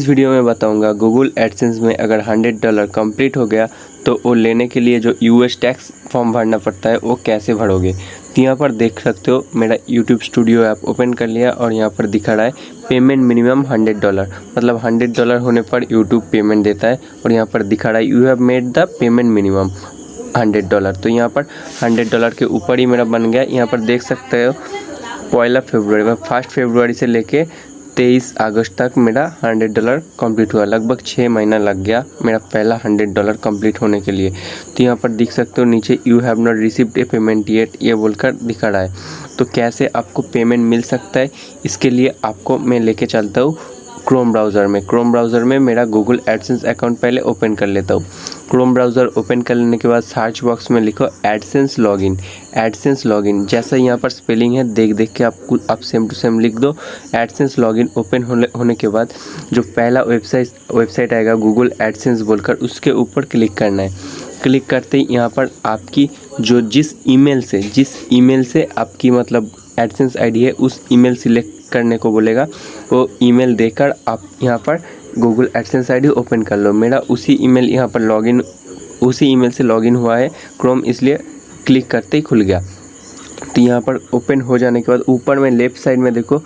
इस वीडियो में बताऊंगा गूगल एडसेंस में अगर $100 कंप्लीट हो गया तो वो लेने के लिए जो यूएस टैक्स फॉर्म भरना पड़ता है वो कैसे भरोगे। तो यहाँ पर देख सकते हो मेरा यूट्यूब स्टूडियो ऐप ओपन कर लिया और यहाँ पर दिखा रहा है पेमेंट मिनिमम $100, मतलब $100 होने पर यूट्यूब पेमेंट देता है। और यहाँ पर दिखा रहा है you have made the payment minimum $100। तो यहाँ पर $100 के ऊपर ही मेरा बन गया। यहाँ पर देख सकते हो 1 फरवरी में 1 फरवरी से लेके 23 अगस्त तक मेरा $100 कंप्लीट हुआ। लगभग 6 महीना लग गया मेरा पहला $100 कंप्लीट होने के लिए। तो यहाँ पर देख सकते हो नीचे you have not received A payment yet ये बोलकर दिखा रहा है। तो कैसे आपको पेमेंट मिल सकता है, इसके लिए आपको मैं लेके चलता हूँ क्रोम ब्राउज़र में मेरा गूगल एडसेंस अकाउंट पहले ओपन कर लेता हूँ। क्रोम ब्राउज़र ओपन कर लेने के बाद सर्च बॉक्स में लिखो एडसेंस लॉगिन। जैसा यहाँ पर स्पेलिंग है देख के आप सेम टू सेम लिख दो। एडसेंस लॉगिन ओपन होने के बाद जो पहला वेबसाइट आएगा गूगल एडसेंस बोलकर उसके ऊपर क्लिक करना है। क्लिक करते ही यहाँ पर आपकी जो जिस ईमेल से आपकी मतलब एडसेंस आईडी है उस ईमेल सिलेक्ट करने को बोलेगा। वो ईमेल देकर आप यहाँ पर गूगल एडसेंस आईडी ओपन कर लो। मेरा उसी ईमेल से लॉगिन हुआ है क्रोम, इसलिए क्लिक करते ही खुल गया। तो यहाँ पर ओपन हो जाने के बाद ऊपर में लेफ़्ट साइड में देखो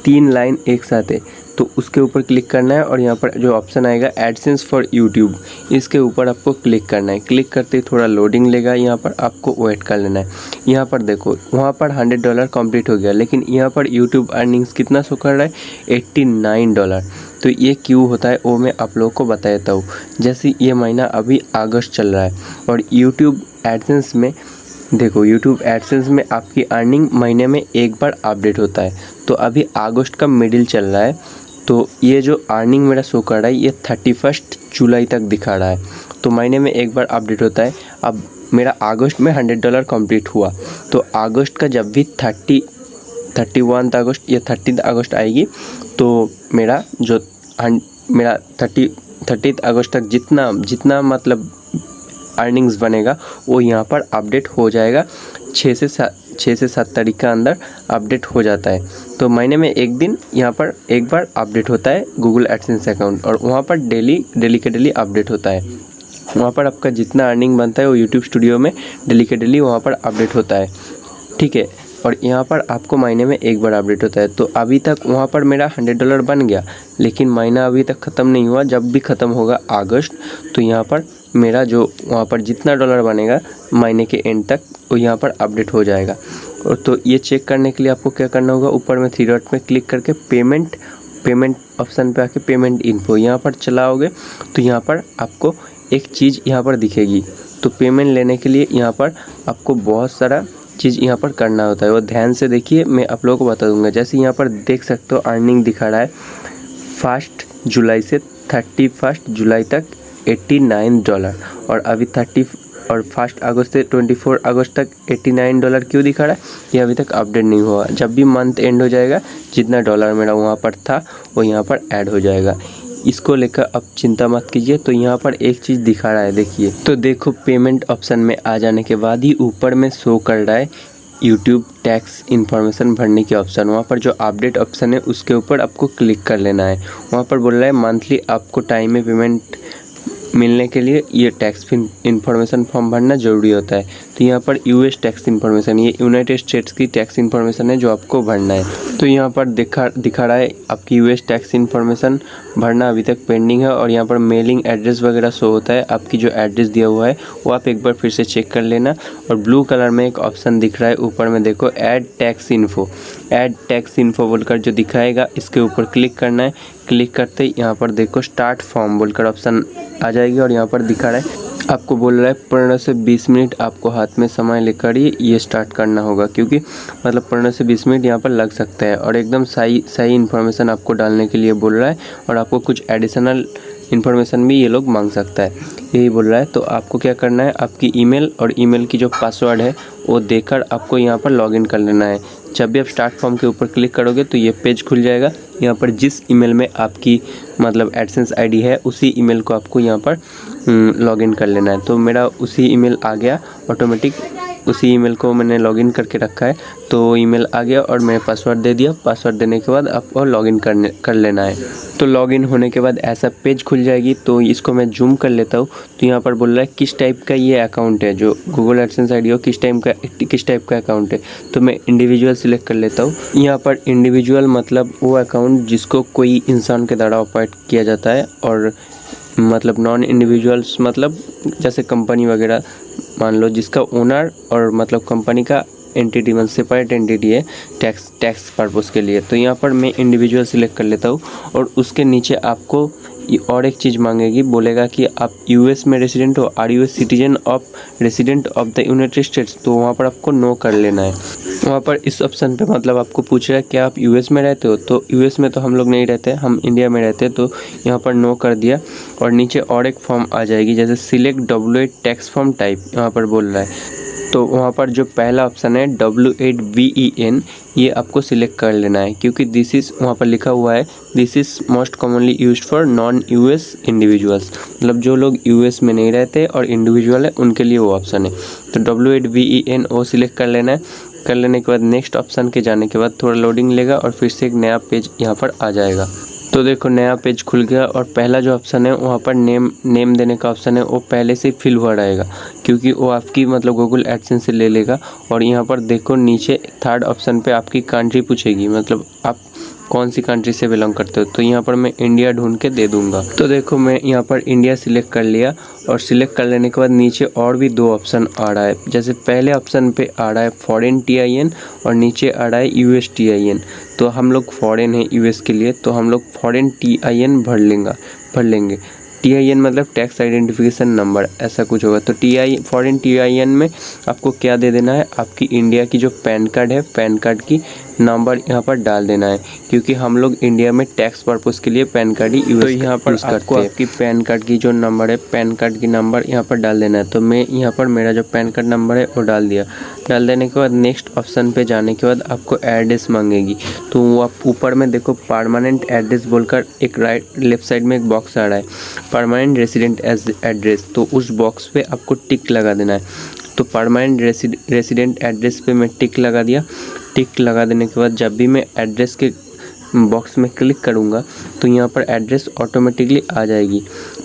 3 लाइन एक साथ है, तो उसके ऊपर क्लिक करना है और यहाँ पर जो ऑप्शन आएगा एडसेंस फॉर यूट्यूब इसके ऊपर आपको क्लिक करना है। क्लिक करते ही थोड़ा लोडिंग लेगा, यहाँ पर आपको वेट कर लेना है। यहाँ पर देखो वहाँ पर $100 कंप्लीट हो गया, लेकिन यहाँ पर यूट्यूब अर्निंग्स कितना शो कर रहा है $89। तो ये क्यों होता है वो मैं आप लोगों को बता देता हूँ। जैसे ये महीना अभी अगस्त चल रहा है और यूट्यूब एडसेंस में देखो यूट्यूब एडसेंस में आपकी अर्निंग महीने में एक बार अपडेट होता है। तो अभी अगस्त का मिडिल चल रहा है, तो ये जो अर्निंग मेरा शो कर रहा है ये 31 जुलाई तक दिखा रहा है। तो महीने में एक बार अपडेट होता है। अब मेरा अगस्त में $100 कंप्लीट हुआ, तो अगस्त का जब भी 31 अगस्त या 30 अगस्त आएगी तो मेरा 30 अगस्त तक जितना मतलब अर्निंग्स बनेगा वो यहाँ पर अपडेट हो जाएगा। 6 से 7 तारीख के अंदर अपडेट हो जाता है। तो महीने में एक दिन यहाँ पर एक बार अपडेट होता है गूगल एडसेंस अकाउंट, और वहाँ पर डेली अपडेट होता है। वहाँ पर आपका जितना अर्निंग बनता है वो यूट्यूब स्टूडियो में डेली वहाँ पर अपडेट होता है, ठीक है। और यहाँ पर आपको महीने में एक बार अपडेट होता है। तो अभी तक वहाँ पर मेरा $100 बन गया, लेकिन महीना अभी तक ख़त्म नहीं हुआ। जब भी ख़त्म होगा अगस्त तो यहाँ पर मेरा जो वहाँ पर जितना डॉलर बनेगा महीने के एंड तक वो यहाँ पर अपडेट हो जाएगा। और तो ये चेक करने के लिए आपको क्या करना होगा, ऊपर में 3 डॉट में क्लिक करके पेमेंट ऑप्शन पे आके पेमेंट इन्फो यहाँ पर चलाओगे तो यहाँ पर आपको एक चीज़ यहाँ पर दिखेगी। तो पेमेंट लेने के लिए यहाँ पर आपको बहुत सारा चीज़ यहाँ पर करना होता है, वो ध्यान से देखिए, मैं आप लोगों को बता दूंगा। जैसे यहाँ पर देख सकते हो अर्निंग दिखा रहा है 1 जुलाई से 31 जुलाई तक $89, और अभी 1 अगस्त से 24 अगस्त तक $89 क्यों दिखा रहा है, ये अभी तक अपडेट नहीं हुआ। जब भी मंथ एंड हो जाएगा जितना डॉलर मेरा वहाँ पर था वो यहाँ पर ऐड हो जाएगा। इसको लेकर अब चिंता मत कीजिए। तो यहाँ पर एक चीज़ दिखा रहा है, देखिए। तो देखो पेमेंट ऑप्शन में आ जाने के बाद ही ऊपर में शो कर रहा है यूट्यूब टैक्स इन्फॉर्मेशन भरने की ऑप्शन। वहाँ पर जो अपडेट ऑप्शन है उसके ऊपर आपको क्लिक कर लेना है। वहाँ पर बोल रहा है मंथली आपको टाइम में पेमेंट मिलने के लिए ये टैक्स इन्फॉर्मेशन फॉर्म भरना ज़रूरी होता है। तो यहाँ पर यूएस टैक्स इन्फॉर्मेशन, ये यूनाइटेड स्टेट्स की टैक्स इन्फॉर्मेशन है जो आपको भरना है। तो यहाँ पर दिखा रहा है आपकी यूएस टैक्स इन्फॉर्मेशन भरना अभी तक पेंडिंग है, और यहाँ पर मेलिंग एड्रेस वगैरह शो होता है। आपकी जो एड्रेस दिया हुआ है वो आप एक बार फिर से चेक कर लेना। और ब्लू कलर में एक ऑप्शन दिख रहा है ऊपर में, देखो ऐड टैक्स इन्फो बोलकर जो दिखाएगा इसके ऊपर क्लिक करना है। क्लिक करते ही यहाँ पर देखो स्टार्ट फॉर्म बोलकर ऑप्शन आ जाएगी, और यहाँ पर दिखा रहा है आपको बोल रहा है 15 से 20 मिनट आपको हाथ में समय लेकर ये स्टार्ट करना होगा, क्योंकि मतलब 15 से 20 मिनट यहाँ पर लग सकता है। और एकदम सही इन्फॉर्मेशन आपको डालने के लिए बोल रहा है, और आपको कुछ एडिशनल इन्फॉर्मेशन भी ये लोग मांग सकता है, यही बोल रहा है। तो आपको क्या करना है, आपकी ईमेल और ईमेल की जो पासवर्ड है वो देकर आपको यहाँ पर लॉगिन कर लेना है। जब भी आप स्टार्ट फॉर्म के ऊपर क्लिक करोगे तो ये पेज खुल जाएगा। यहाँ पर जिस ईमेल में आपकी मतलब एडसेंस आईडी है उसी ईमेल को आपको यहाँ पर लॉगिन कर लेना है। तो मेरा उसी ईमेल आ गया ऑटोमेटिक, उसी ईमेल को मैंने लॉगिन करके रखा है, तो ईमेल आ गया और मैंने पासवर्ड दे दिया। पासवर्ड देने के बाद आपको लॉगिन कर लेना है। तो लॉगिन होने के बाद ऐसा पेज खुल जाएगी। तो इसको मैं जूम कर लेता हूँ। तो यहाँ पर बोल रहा है किस टाइप का ये अकाउंट है, जो गूगल एडसेंस आईडी हो किस टाइप का अकाउंट है। तो मैं इंडिविजुअल सिलेक्ट कर लेता हूँ। यहाँ पर इंडिविजुअल मतलब वो अकाउंट जिसको कोई इंसान के द्वारा ऑपरेट किया जाता है, और मतलब नॉन इंडिविजुअल्स मतलब जैसे कंपनी वगैरह मान लो, जिसका ओनर और मतलब कंपनी का एंटिटी मतलब सेपरेट एंटिटी है टैक्स पर्पस के लिए। तो यहाँ पर मैं इंडिविजुअल सिलेक्ट कर लेता हूँ। और उसके नीचे आपको और एक चीज़ मांगेगी, बोलेगा कि आप यूएस में रेसिडेंट हो, are you a citizen of resident of the United States. तो वहाँ पर आपको नो कर लेना है। वहाँ पर इस ऑप्शन पे मतलब आपको पूछ रहा है क्या आप यूएस में रहते हो। तो यूएस में तो हम लोग नहीं रहते, हम इंडिया में रहते हैं। तो यहाँ पर नो कर दिया। और नीचे और एक फॉर्म आ जाएगी, जैसे select W8 tax form type यहाँ पर बोल रहा है। तो वहाँ पर जो पहला ऑप्शन है W8VEN, ये आपको सिलेक्ट कर लेना है, क्योंकि दिस इज़ वहाँ पर लिखा हुआ है this is most commonly used for non US individuals, मतलब जो लोग यूएस में नहीं रहते और इंडिविजुअल है उनके लिए वो ऑप्शन है। तो W8VEN वो सिलेक्ट कर लेना है। कर लेने के बाद नेक्स्ट ऑप्शन के जाने के बाद थोड़ा लोडिंग लेगा और फिर से एक नया पेज यहाँ पर आ जाएगा। तो देखो नया पेज खुल गया। और पहला जो ऑप्शन है वहाँ पर नेम देने का ऑप्शन है, वो पहले से फिल हुआ रहेगा, क्योंकि वो आपकी मतलब गूगल एडसेंस से ले लेगा। और यहाँ पर देखो नीचे थर्ड ऑप्शन पे आपकी कंट्री पूछेगी, मतलब आप कौन सी कंट्री से बिलोंग करते हो। तो यहाँ पर मैं इंडिया ढूंढ के दे दूंगा। तो देखो मैं यहाँ पर इंडिया सिलेक्ट कर लिया। और सिलेक्ट कर लेने के बाद नीचे और भी दो ऑप्शन आ रहा है, जैसे पहले ऑप्शन पे आ रहा है फॉरेन TIN और नीचे आ रहा है US TIN। तो हम लोग फॉरेन है US के लिए, तो हम लोग फॉरेन TIN भर लेंगे। TIN मतलब टैक्स आइडेंटिफिकेशन नंबर, ऐसा कुछ होगा। तो फॉरेन TIN में आपको क्या दे देना है, आपकी इंडिया की जो पैन कार्ड है, पैन कार्ड की नंबर यहाँ पर डाल देना है, क्योंकि हम लोग इंडिया में टैक्स पर्पस के लिए पैन कार्ड ही यूज़ करते हैं। तो यहाँ पर आपको आपकी पैन कार्ड की जो नंबर है, पैन कार्ड की नंबर यहाँ पर डाल देना है। तो मैं यहाँ पर मेरा जो पैन कार्ड नंबर है वो डाल दिया। डाल देने के बाद नेक्स्ट ऑप्शन पे जाने के बाद आपको एड्रेस मांगेगी। तो वो आप ऊपर में देखो परमानेंट एड्रेस बोलकर एक लेफ्ट साइड में एक बॉक्स आ रहा है, परमानेंट रेसिडेंट एड्रेस। तो उस बॉक्स पे आपको टिक लगा देना है। तो परमानेंट रेसिडेंट एड्रेस पे मैं टिक लगा दिया। टिक लगा देने के बाद जब भी मैं एड्रेस के बॉक्स में क्लिक करूँगा तो यहाँ पर एड्रेस ऑटोमेटिकली आ जाएगी।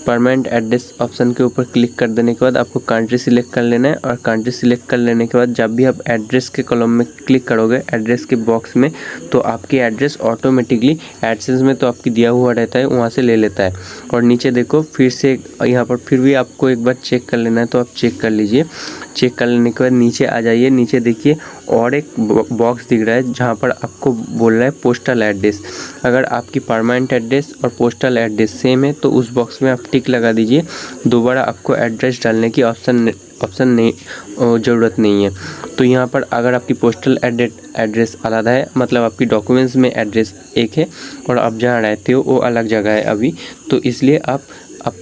परमानेंट एड्रेस ऑप्शन के ऊपर क्लिक कर देने के बाद आपको कंट्री सिलेक्ट कर लेना है। और कंट्री सिलेक्ट कर लेने के बाद जब भी आप एड्रेस के कॉलम में क्लिक करोगे, एड्रेस के बॉक्स में, तो आपकी एड्रेस ऑटोमेटिकली एडसेंस में तो आपकी दिया हुआ रहता है, वहाँ से ले लेता है। और नीचे देखो फिर से यहाँ पर फिर भी आपको एक बार चेक कर लेना है, तो आप चेक कर लीजिए। चेक कर लेने के बाद नीचे आ जाइए। नीचे देखिए और एक बॉक्स दिख रहा है जहाँ पर आपको बोल रहा है पोस्टल एड्रेस। अगर आपकी परमानेंट एड्रेस और पोस्टल एड्रेस सेम है तो उस बॉक्स में आप टिक लगा दीजिए। दोबारा आपको एड्रेस डालने की ऑप्शन नहीं ज़रूरत नहीं है। तो यहाँ पर अगर आपकी पोस्टल एड्रेस अलग है, मतलब आपकी डॉक्यूमेंट्स में एड्रेस एक है और आप जहाँ रहते हो वो अलग जगह है अभी, तो इसलिए आप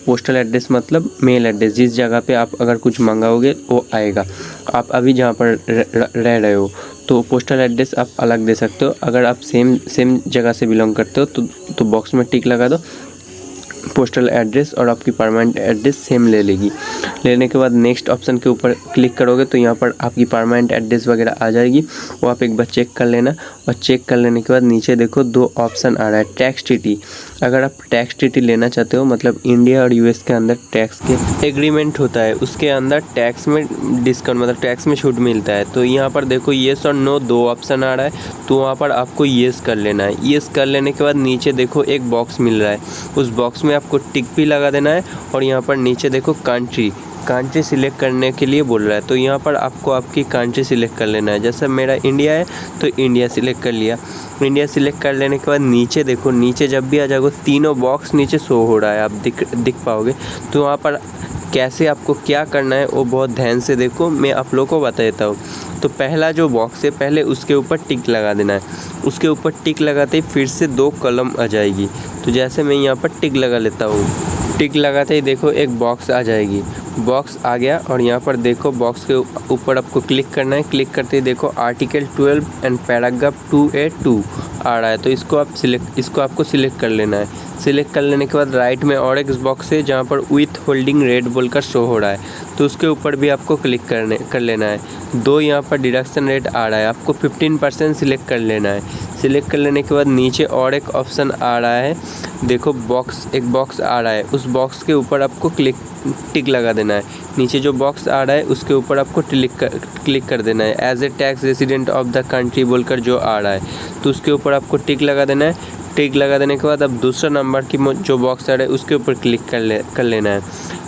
पोस्टल एड्रेस मतलब मेल एड्रेस, जिस जगह पे आप अगर कुछ मंगाओगे वो आएगा। आप अभी जहाँ पर रह रहे हो तो पोस्टल एड्रेस आप अलग दे सकते हो। अगर आप सेम जगह से बिलोंग करते हो तो बॉक्स में टिक लगा दो पोस्टल एड्रेस, और आपकी परमानेंट एड्रेस सेम ले लेगी। लेने के बाद नेक्स्ट ऑप्शन के ऊपर क्लिक करोगे तो यहाँ पर आपकी परमानेंट एड्रेस वगैरह आ जाएगी। वो आप एक बार चेक कर लेना। और चेक कर लेने के बाद नीचे देखो दो ऑप्शन आ रहा है, टैक्स TT। अगर आप टैक्स TT लेना चाहते हो, मतलब इंडिया और US के अंदर टैक्स के एग्रीमेंट होता है, उसके अंदर टैक्स में डिस्काउंट मतलब टैक्स में छूट मिलता है। तो यहाँ पर देखो येस और नो दो ऑप्शन आ रहा है, तो वहाँ पर आपको येस कर लेना है। येस कर लेने के बाद नीचे देखो एक बॉक्स मिल रहा है, उस बॉक्स में आपको टिक भी लगा देना है। और यहाँ पर नीचे देखो कंट्री सिलेक्ट करने के लिए बोल रहा है, तो यहाँ पर आपको आपकी कंट्री सिलेक्ट कर लेना है। जैसे मेरा इंडिया है तो इंडिया सिलेक्ट कर लिया। इंडिया सिलेक्ट कर लेने के बाद नीचे देखो, नीचे जब भी आ जाओगे तीनों बॉक्स नीचे शो हो रहा है, आप दिख पाओगे। तो वहाँ पर कैसे आपको क्या करना है वो बहुत ध्यान से देखो, मैं आप लोगों को बता देता हूँ। तो पहला जो बॉक्स है पहले उसके ऊपर टिक लगा देना है। उसके ऊपर टिक लगाते ही फिर से दो कॉलम आ जाएगी। तो जैसे मैं यहाँ पर टिक लगा लेता हूँ, टिक लगाते ही देखो एक बॉक्स आ जाएगी। बॉक्स आ गया और यहाँ पर देखो बॉक्स के ऊपर आपको क्लिक करना है। क्लिक करते ही देखो आर्टिकल 12 एंड पैराग्राफ 2A2 आ रहा है, तो इसको आपको सिलेक्ट कर लेना है। सिलेक्ट कर लेने के बाद राइट में और एक बॉक्स है जहाँ पर विथ होल्डिंग रेट बोलकर शो हो रहा है, तो उसके ऊपर भी आपको क्लिक कर लेना है। 2 यहाँ पर डिडक्शन रेट आ रहा है, आपको 15% सिलेक्ट कर लेना है। सिलेक्ट कर लेने के बाद नीचे और एक ऑप्शन आ रहा है, देखो एक बॉक्स आ रहा है, उस बॉक्स के ऊपर आपको टिक लगा देना है। नीचे जो बॉक्स आ रहा है उसके ऊपर आपको क्लिक कर देना है। As a tax resident of the country बोलकर जो आ रहा है, तो उसके ऊपर आपको टिक लगा देना है। टिक लगा देने के बाद अब दूसरा नंबर की जो बॉक्स आ रहा है उसके ऊपर क्लिक कर लेना है।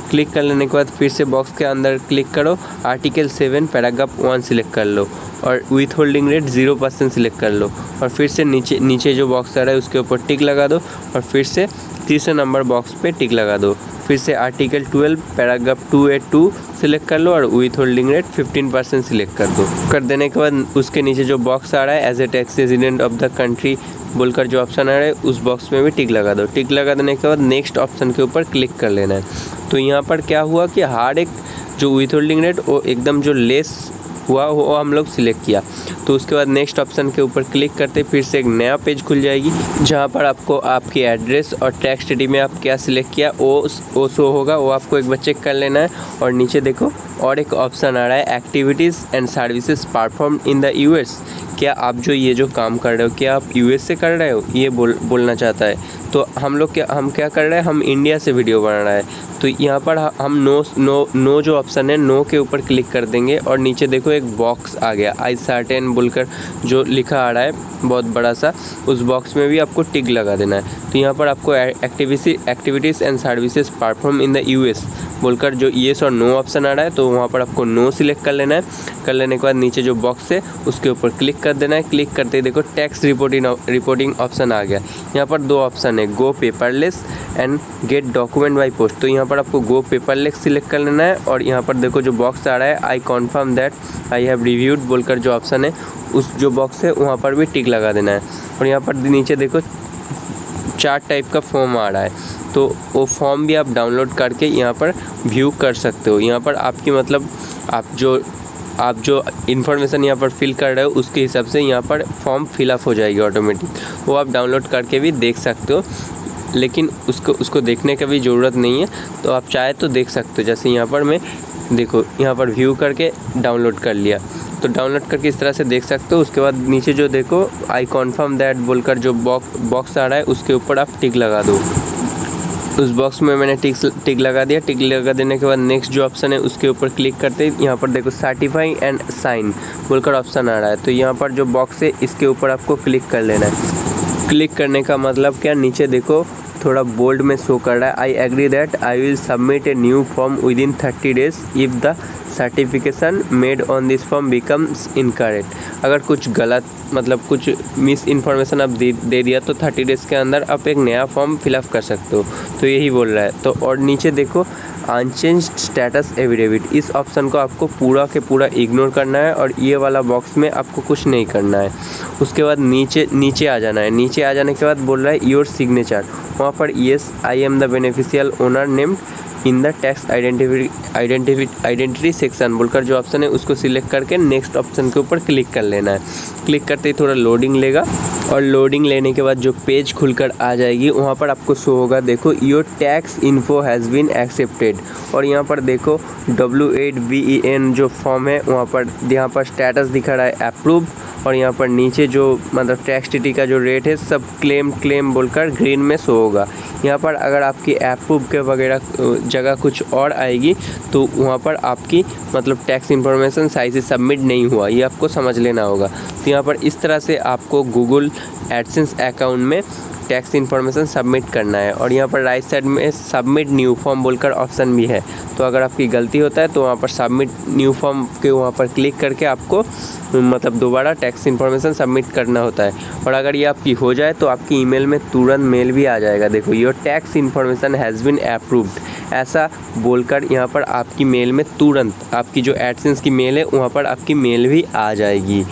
क्लिक कर लेने के बाद फिर से बॉक्स के अंदर क्लिक करो, आर्टिकल 7 पैराग्राफ 1 सिलेक्ट कर लो और विथ होल्डिंग रेट 0% सिलेक्ट कर लो और फिर से नीचे जो बॉक्स आ रहा है उसके ऊपर टिक लगा दो और फिर से तीसरे नंबर बॉक्स पे टिक लगा दो। फिर से आर्टिकल 12 पैराग्राफ 2A2 सिलेक्ट कर लो और विथ होल्डिंग रेट 15% सिलेक्ट कर दो। कर देने के बाद उसके नीचे जो बॉक्स आ रहा है as a tax resident of the country बोलकर जो ऑप्शन आ रहा है उस बॉक्स में भी टिक लगा दो। टिक लगा देने के बाद नेक्स्ट ऑप्शन के ऊपर क्लिक कर लेना है। तो यहाँ पर क्या हुआ कि हर एक जो विथ होल्डिंग रेट वो एकदम जो लेस हुआ वो हम लोग सिलेक्ट किया। तो उसके बाद नेक्स्ट ऑप्शन के ऊपर क्लिक करते फिर से एक नया पेज खुल जाएगी जहाँ पर आपको आपकी एड्रेस और टैक्स स्टडी में आप क्या सिलेक्ट किया वो शो होगा, वो आपको एक बार चेक कर लेना है। और नीचे देखो और एक ऑप्शन आ रहा है activities and services perform in the US. क्या आप ये जो काम कर रहे हो क्या आप यूएस से कर रहे हो, ये बोलना चाहता है। तो हम क्या कर रहे हैं, हम इंडिया से वीडियो बना रहा है। तो यहाँ पर हम नो जो ऑप्शन है नो के ऊपर क्लिक कर देंगे और नीचे देखो एक बॉक्स आ गया आई सर्टेन बोलकर जो लिखा आ रहा है बहुत बड़ा सा, उस बॉक्स में भी आपको टिक लगा देना है। तो यहाँ पर आपको activities and services perform in the US बोलकर जो येस और नो ऑप्शन आ रहा है, तो वहाँ पर आपको नो सिलेक्ट कर लेना है। कर लेने के बाद नीचे जो बॉक्स है उसके ऊपर क्लिक कर देना है। क्लिक करते ही देखो टैक्स रिपोर्टिंग ऑप्शन आ गया। यहाँ पर 2 ऑप्शन है, go paperless and get document by post. तो यहाँ पर आपको गो पेपरलेस सिलेक्ट कर लेना है और यहाँ पर देखो जो बॉक्स आ रहा है I confirm that I have reviewed बोलकर जो ऑप्शन है उस जो बॉक्स है वहाँ पर भी टिक लगा देना है। और यहाँ पर नीचे देखो 4 टाइप का फॉर्म आ रहा है, तो वो फॉर्म भी आप डाउनलोड करके यहाँ पर व्यू कर सकते हो। यहाँ पर आपकी मतलब आप जो इन्फॉर्मेशन यहाँ पर फिल कर रहे हो उसके हिसाब से यहाँ पर फॉर्म फिलअप हो जाएगी ऑटोमेटिक, वो आप डाउनलोड करके भी देख सकते हो। लेकिन उसको देखने का भी ज़रूरत नहीं है, तो आप चाहे तो देख सकते हो। जैसे यहाँ पर मैं देखो यहाँ पर व्यू करके डाउनलोड कर लिया, तो डाउनलोड करके इस तरह से देख सकते हो। उसके बाद नीचे जो देखो आई कन्फर्म दैट बोलकर जो बॉक्स आ रहा है उसके ऊपर आप टिक लगा दो। उस बॉक्स में मैंने टिक लगा दिया। टिक लगा देने के बाद नेक्स्ट जो ऑप्शन है उसके ऊपर क्लिक करते ही यहाँ पर देखो सर्टिफाई एंड साइन बोलकर ऑप्शन आ रहा है। तो यहाँ पर जो बॉक्स है इसके ऊपर आपको क्लिक कर लेना है। क्लिक करने का मतलब क्या, नीचे देखो थोड़ा बोल्ड में शो कर रहा है I agree that I will submit a new form within 30 days if the certification made on this form becomes incorrect. अगर कुछ गलत मतलब कुछ मिस इन्फॉर्मेशन आप दे दिया तो 30 डेज़ के अंदर आप एक नया फॉर्म फिलअप कर सकते हो, तो यही बोल रहा है। तो और नीचे देखो अनचेंज्ड स्टेटस एफिडेविट, इस ऑप्शन को आपको पूरा के पूरा इग्नोर करना है और ये वाला बॉक्स में आपको कुछ नहीं करना है। उसके बाद नीचे आ जाना है। नीचे आ जाने के बाद बोल रहा है योर सिग्नेचर, वहाँ पर yes I am the beneficial owner named in the tax identity section बोलकर जो ऑप्शन है उसको सिलेक्ट करके नेक्स्ट ऑप्शन के ऊपर क्लिक कर लेना है। क्लिक करते ही थोड़ा लोडिंग लेगा और लोडिंग लेने के बाद जो पेज खुलकर आ जाएगी वहाँ पर आपको शो होगा देखो your tax info has been accepted. और यहाँ पर देखो W8BEN जो फॉर्म है वहाँ पर स्टेटस दिखा रहा है अप्रूव। और यहाँ पर नीचे जो मतलब टैक्स टीटी का जो रेट है सब क्लेम बोलकर ग्रीन में शो होगा। यहाँ पर अगर आपकी अप्रूव के वगैरह जगह कुछ और आएगी तो वहाँ पर आपकी मतलब टैक्स इन्फॉर्मेशन सही से सबमिट नहीं हुआ, ये आपको समझ लेना होगा। तो यहाँ पर इस तरह से आपको गूगल एडसेंस अकाउंट में टैक्स इन्फॉर्मेशन सबमिट करना है। और यहाँ पर राइट साइड में सबमिट न्यू फॉर्म बोलकर ऑप्शन भी है, तो अगर आपकी गलती होता है तो वहाँ पर सबमिट न्यू फॉर्म के वहाँ पर क्लिक करके आपको मतलब दोबारा टैक्स इन्फॉर्मेशन सबमिट करना होता है। और अगर ये आपकी हो जाए तो आपकी ईमेल में तुरंत मेल भी आ जाएगा, देखो your tax information has been approved ऐसा बोलकर यहाँ पर आपकी मेल में तुरंत आपकी जो एडसेंस की मेल है वहाँ पर आपकी मेल भी आ जाएगी।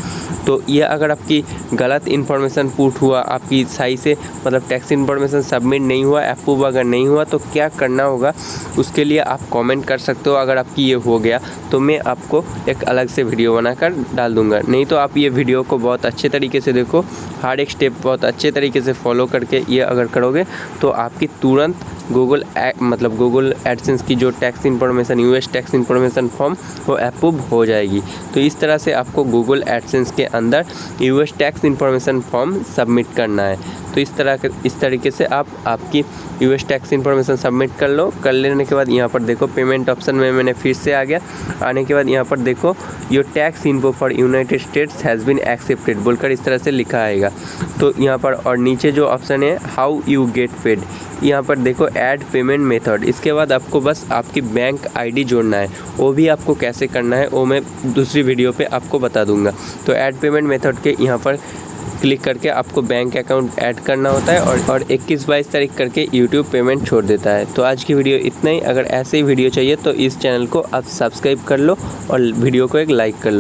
तो ये अगर आपकी गलत इन्फॉर्मेशन पुट हुआ, आपकी सही से मतलब टैक्स इन्फॉर्मेशन सबमिट नहीं हुआ, अप्रूव अगर नहीं हुआ, तो क्या करना होगा उसके लिए आप कमेंट कर सकते हो। अगर आपकी ये हो गया तो मैं आपको एक अलग से वीडियो बनाकर डाल दूंगा। नहीं तो आप ये वीडियो को बहुत अच्छे तरीके से देखो, हर एक स्टेप बहुत अच्छे तरीके से फॉलो करके ये अगर करोगे तो आपकी तुरंत गूगल एडसेंस की जो tax information, US tax information form वो अप्रूव हो जाएगी। तो इस तरह से आपको गूगल एडसेंस के अंदर US tax information form submit करना है। तो इस तरीके से आप आपकी यूएस टैक्स इन्फॉर्मेशन सबमिट कर लो। कर लेने के बाद यहाँ पर देखो पेमेंट ऑप्शन में मैंने फिर से आ गया। आने के बाद यहाँ पर देखो your tax info for United States has been accepted बोलकर इस तरह से लिखा आएगा। तो यहाँ पर और नीचे जो ऑप्शन है हाउ यू गेट पेड, यहाँ पर देखो ऐड पेमेंट मेथड। इसके बाद आपको बस आपकी बैंक आईडी जोड़ना है। वो भी आपको कैसे करना है वो मैं दूसरी वीडियो पे आपको बता दूंगा। तो ऐड पेमेंट मेथड के यहाँ पर क्लिक करके आपको बैंक अकाउंट ऐड करना होता है और 21-22 तारीख करके यूट्यूब पेमेंट छोड़ देता है। तो आज की वीडियो इतना ही। अगर ऐसे ही वीडियो चाहिए तो इस चैनल को आप सब्सक्राइब कर लो और वीडियो को एक लाइक कर लो।